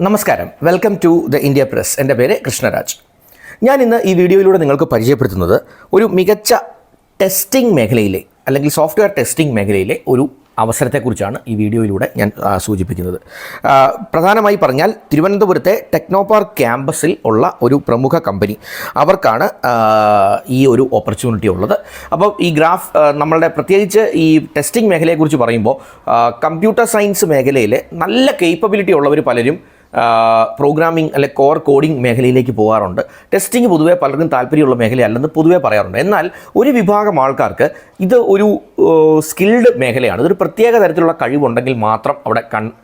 നമസ്കാരം, welcome to the India press. എൻ്റെ പേര് കൃഷ്ണരാജ്. ഞാൻ ഇന്ന് ഈ വീഡിയോയിലൂടെ നിങ്ങൾക്ക് പരിചയപ്പെടുത്തുന്നത് ഒരു മികച്ച ടെസ്റ്റിംഗ് മേഖലയിലെ അല്ലെങ്കിൽ സോഫ്റ്റ്വെയർ ടെസ്റ്റിംഗ് മേഖലയിലെ ഒരു അവസരത്തെക്കുറിച്ചാണ് ഈ വീഡിയോയിലൂടെ ഞാൻ സൂചിപ്പിക്കുന്നത്. പ്രധാനമായി പറഞ്ഞാൽ തിരുവനന്തപുരത്തെ ടെക്നോപാർക്ക് ക്യാമ്പസിൽ ഉള്ള ഒരു പ്രമുഖ കമ്പനി, അവർക്കാണ് ഈ ഒരു ഓപ്പർച്യൂണിറ്റി ഉള്ളത്. അപ്പോൾ ഈ നമ്മളുടെ പ്രത്യേകിച്ച് ഈ ടെസ്റ്റിംഗ് മേഖലയെക്കുറിച്ച് പറയുമ്പോൾ കമ്പ്യൂട്ടർ സയൻസ് മേഖലയിൽ നല്ല കേപ്പബിലിറ്റി ഉള്ളവർ പലരും പ്രോഗ്രാമിംഗ് അല്ലെ കോർ കോഡിംഗ് മേഖലയിലേക്ക് പോകാറുണ്ട്. ടെസ്റ്റിംഗ് പൊതുവേ പലർക്കും താല്പര്യമുള്ള മേഖലയല്ലെന്ന് പൊതുവേ പറയാറുണ്ട്. എന്നാൽ ഒരു വിഭാഗം ആൾക്കാർക്ക് ഇത് ഒരു സ്കിൽഡ് മേഖലയാണ്. ഇതൊരു പ്രത്യേക തരത്തിലുള്ള കഴിവുണ്ടെങ്കിൽ മാത്രം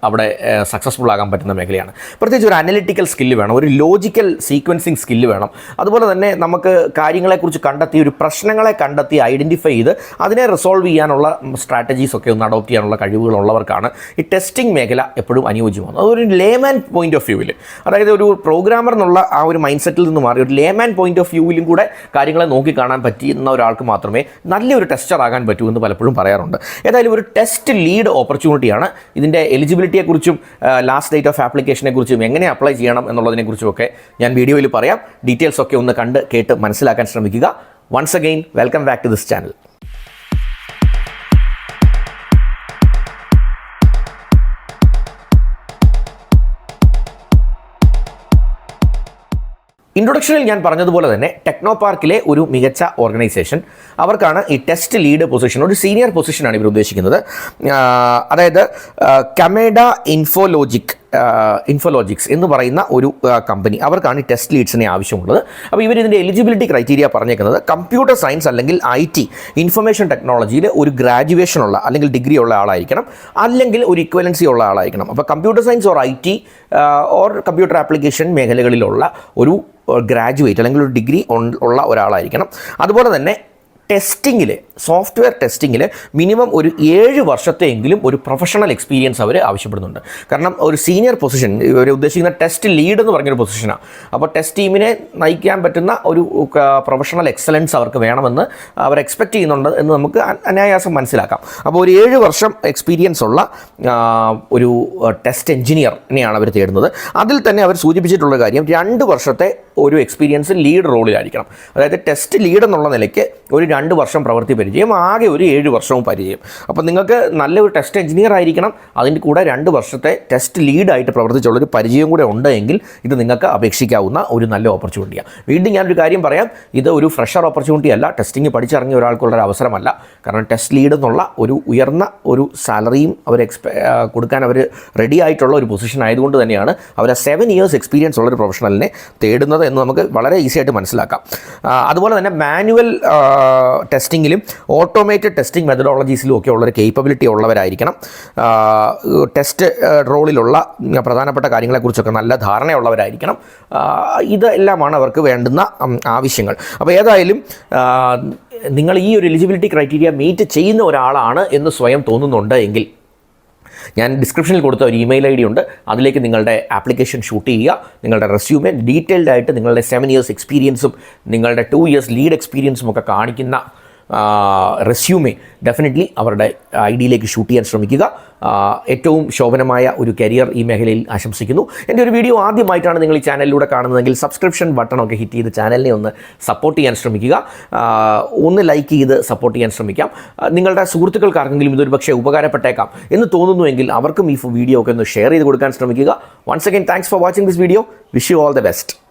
അവിടെ സക്സസ്ഫുൾ ആകാൻ പറ്റുന്ന മേഖലയാണ്. പ്രത്യേകിച്ച് ഒരു അനലിറ്റിക്കൽ സ്കില്ല് വേണം, ഒരു ലോജിക്കൽ സീക്വൻസിങ് സ്കില്ല് വേണം. അതുപോലെ തന്നെ നമുക്ക് കാര്യങ്ങളെക്കുറിച്ച് ഒരു പ്രശ്നങ്ങളെ കണ്ടെത്തി ഐഡൻറ്റിഫൈ ചെയ്ത് അതിനെ റിസോൾവ് ചെയ്യാനുള്ള സ്ട്രാറ്റജീസ് ഒക്കെ ഒന്ന് അഡോപ്റ്റ് ചെയ്യാനുള്ള കഴിവുകളുള്ളവർക്കാണ് ഈ ടെസ്റ്റിംഗ് മേഖല എപ്പോഴും അനുയോജ്യമാണ്. അതൊരു ലേമാൻ പോയിന്റ് ഓഫ് വ്യൂവിൽ, അതായത് ഒരു പ്രോഗ്രാമർ എന്നുള്ള ആ ഒരു മൈൻഡ് സെറ്റിൽ നിന്ന് മാറി ഒരു ലേമാൻ പോയിന്റ് ഓഫ് വ്യൂവിലും കൂടെ കാര്യങ്ങളെ നോക്കിക്കാണാൻ പറ്റുന്ന ഒരാൾക്ക് മാത്രമേ നല്ലൊരു ടെസ്റ്റർ ആകാൻ പറ്റൂ എന്ന് പലപ്പോഴും പറയാറുണ്ട്. ഏതായാലും ഒരു ടെസ്റ്റ് ലീഡ് ഓപ്പർച്യൂണിറ്റിയാണ്. ഇതിൻ്റെ എലിജിബിലിറ്റിയെക്കുറിച്ചും ലാസ്റ്റ് ഡേറ്റ് ഓഫ് ആപ്ലിക്കേഷനെക്കുറിച്ചും എങ്ങനെ അപ്ലൈ ചെയ്യണം എന്നുള്ളതിനെക്കുറിച്ചുമൊക്കെ ഞാൻ വീഡിയോയിൽ പറയാം. ഡീറ്റെയിൽസ് ഒക്കെ ഒന്ന് കേട്ട് മനസ്സിലാക്കാൻ ശ്രമിക്കുക. Once again welcome back to this channel. ഇൻട്രൊഡക്ഷനിൽ ഞാൻ പറഞ്ഞതുപോലെ തന്നെ ടെക്നോപാർക്കിലെ ഒരു മികച്ച ഓർഗനൈസേഷൻ, അവർക്കാണ് ഈ ടെസ്റ്റ് ലീഡ് പൊസിഷൻ, ഒരു സീനിയർ പൊസിഷനാണ് ഇവർ ഉദ്ദേശിക്കുന്നത്. അതായത് കമേഡ ഇൻഫോലോജിക്സ് എന്ന് പറയുന്ന ഒരു കമ്പനി, അവർക്കാണ് ഈ ടെസ്റ്റ് ലീഡ്സിനെ ആവശ്യമുള്ളത്. അപ്പോൾ ഇവരിതിൻ്റെ എലിജിബിലിറ്റി ക്രൈറ്റീരിയ പറഞ്ഞേക്കുന്നത് കമ്പ്യൂട്ടർ സയൻസ് അല്ലെങ്കിൽ IT ഇൻഫർമേഷൻ ടെക്നോളജിയിൽ ഒരു ഗ്രാജുവേഷനുള്ള അല്ലെങ്കിൽ ഡിഗ്രി ഉള്ള ആളായിരിക്കണം, അല്ലെങ്കിൽ ഒരു ഇക്വലൻസി ഉള്ള ആളായിരിക്കണം. അപ്പോൾ computer science or IT or computer application മേഖലകളിലുള്ള ഒരു ഗ്രാജുവേറ്റ് അല്ലെങ്കിൽ ഒരു ഡിഗ്രി ഉള്ള ഒരാളായിരിക്കണം. അതുപോലെ തന്നെ ടെസ്റ്റിങ്ങിൽ, സോഫ്റ്റ്വെയർ ടെസ്റ്റിങ്ങിൽ മിനിമം ഒരു 7 വർഷത്തെയെങ്കിലും ഒരു പ്രൊഫഷണൽ എക്സ്പീരിയൻസ് അവർ ആവശ്യപ്പെടുന്നുണ്ട്. കാരണം ഒരു സീനിയർ പൊസിഷൻ, ഇവർ ഉദ്ദേശിക്കുന്ന ടെസ്റ്റ് ലീഡ് എന്ന് പറഞ്ഞൊരു പൊസിഷനാണ്. അപ്പോൾ ടെസ്റ്റ് ടീമിനെ നയിക്കാൻ പറ്റുന്ന ഒരു പ്രൊഫഷണൽ എക്സലൻസ് അവർക്ക് വേണമെന്ന് അവർ എക്സ്പെക്റ്റ് ചെയ്യുന്നുണ്ട് എന്ന് നമുക്ക് അനായാസം മനസ്സിലാക്കാം. അപ്പോൾ ഒരു 7 വർഷം എക്സ്പീരിയൻസ് ഉള്ള ഒരു ടെസ്റ്റ് എഞ്ചിനീയറിനെയാണ് അവർ തേടുന്നത്. അതിൽ തന്നെ അവർ സൂചിപ്പിച്ചിട്ടുള്ള കാര്യം 2 വർഷത്തെ ഒരു എക്സ്പീരിയൻസ് ലീഡ് റോളിലായിരിക്കണം. അതായത് ടെസ്റ്റ് ലീഡ് എന്നുള്ള നിലയ്ക്ക് ഒരു 2 വർഷം പ്രവൃത്തി പരിചയം, ആകെ ഒരു 7 വർഷവും പരിചയം. അപ്പോൾ നിങ്ങൾക്ക് നല്ലൊരു ടെസ്റ്റ് എഞ്ചിനീയർ ആയിരിക്കണം, അതിൻ്റെ കൂടെ 2 വർഷത്തെ ടെസ്റ്റ് ലീഡായിട്ട് പ്രവർത്തിച്ചുള്ളൊരു പരിചയം കൂടെ ഉണ്ടെങ്കിൽ ഇത് നിങ്ങൾക്ക് അപേക്ഷിക്കാവുന്ന ഒരു നല്ല ഓപ്പർച്യൂണിറ്റിയാണ്. വീണ്ടും ഞാനൊരു കാര്യം പറയാം, ഇത് ഒരു ഫ്രഷർ ഓപ്പർച്യൂണിറ്റി അല്ല, ടെസ്റ്റിംഗ് പഠിച്ചിറങ്ങിയ ഒരാൾക്കുള്ളൊരു അവസരമല്ല. കാരണം ടെസ്റ്റ് ലീഡ് എന്നുള്ള ഒരു ഉയർന്ന ഒരു സാലറിയും കൊടുക്കാൻ അവർ റെഡി ആയിട്ടുള്ള ഒരു പൊസിഷൻ ആയതുകൊണ്ട് തന്നെയാണ് അവർ 7 ഇയേഴ്സ് എക്സ്പീരിയൻസ് ഉള്ളൊരു പ്രൊഫഷണലിനെ തേടുന്നത് എന്ന് നമുക്ക് വളരെ ഈസി ആയിട്ട് മനസ്സിലാക്കാം. അതുപോലെ തന്നെ മാനുവൽ ടെസ്റ്റിങ്ങിലും ഓട്ടോമേറ്റഡ് ടെസ്റ്റിംഗ് മെത്തഡോളജീസിലും ഒക്കെ ഉള്ളൊരു കേപ്പബിലിറ്റി ഉള്ളവരായിരിക്കണം. ടെസ്റ്റ് റോളിലുള്ള പ്രധാനപ്പെട്ട കാര്യങ്ങളെക്കുറിച്ചൊക്കെ നല്ല ധാരണയുള്ളവരായിരിക്കണം. ഇതെല്ലാമാണ് അവർക്ക് വേണ്ടുന്ന ആവശ്യങ്ങൾ. അപ്പോൾ ഏതായാലും നിങ്ങൾ ഈ ഒരു എലിജിബിലിറ്റി ക്രൈറ്റീരിയ മീറ്റ് ചെയ്യുന്ന ഒരാളാണ് എന്ന് സ്വയം തോന്നുന്നുണ്ട് എങ്കിൽ ഞാൻ ഡിസ്ക്രിപ്ഷനിൽ കൊടുത്ത ഒരു ഇമെയിൽ ID ഉണ്ട്, അതിലേക്ക് നിങ്ങളുടെ ആപ്ലിക്കേഷൻ ഷൂട്ട് ചെയ്യുക. നിങ്ങളുടെ റെസ്യൂമെ ഡീറ്റെയിൽഡ് ആയിട്ട് നിങ്ങളുടെ 7 ഇയേഴ്സ് എക്സ്പീരിയൻസും നിങ്ങളുടെ 2 ഇയേഴ്സ് ലീഡ് എക്സ്പീരിയൻസും ഒക്കെ കാണിക്കുന്ന റെസ്യൂമെ ഡെഫിനറ്റ്ലി അവരുടെ ID-യിലേക്ക് ഷൂട്ട് ചെയ്യാൻ ശ്രമിക്കുക. ഏറ്റവും ശോഭനമായ ഒരു കരിയർ ഈ മേഖലയിൽ ആശംസിക്കുന്നു. എൻ്റെ ഒരു വീഡിയോ ആദ്യമായിട്ടാണ് നിങ്ങൾ ഈ ചാനലിലൂടെ കാണുന്നതെങ്കിൽ സബ്സ്ക്രിപ്ഷൻ ബട്ടണൊക്കെ ഹിറ്റ് ചെയ്ത് ചാനലിനെ ഒന്ന് സപ്പോർട്ട് ചെയ്യാൻ ശ്രമിക്കുക. ഒന്ന് ലൈക്ക് ചെയ്ത് സപ്പോർട്ട് ചെയ്യാൻ ശ്രമിക്കാം. നിങ്ങളുടെ സുഹൃത്തുക്കൾക്കാർക്കെങ്കിലും ഇതൊരു പക്ഷേ ഉപകാരപ്പെട്ടേക്കാം എന്ന് തോന്നുന്നുവെങ്കിൽ അവർക്കും ഈ വീഡിയോ ഒക്കെ ഒന്ന് ഷെയർ ചെയ്ത് കൊടുക്കാൻ ശ്രമിക്കുക. Once again thanks for watching this video. Wish you all the best.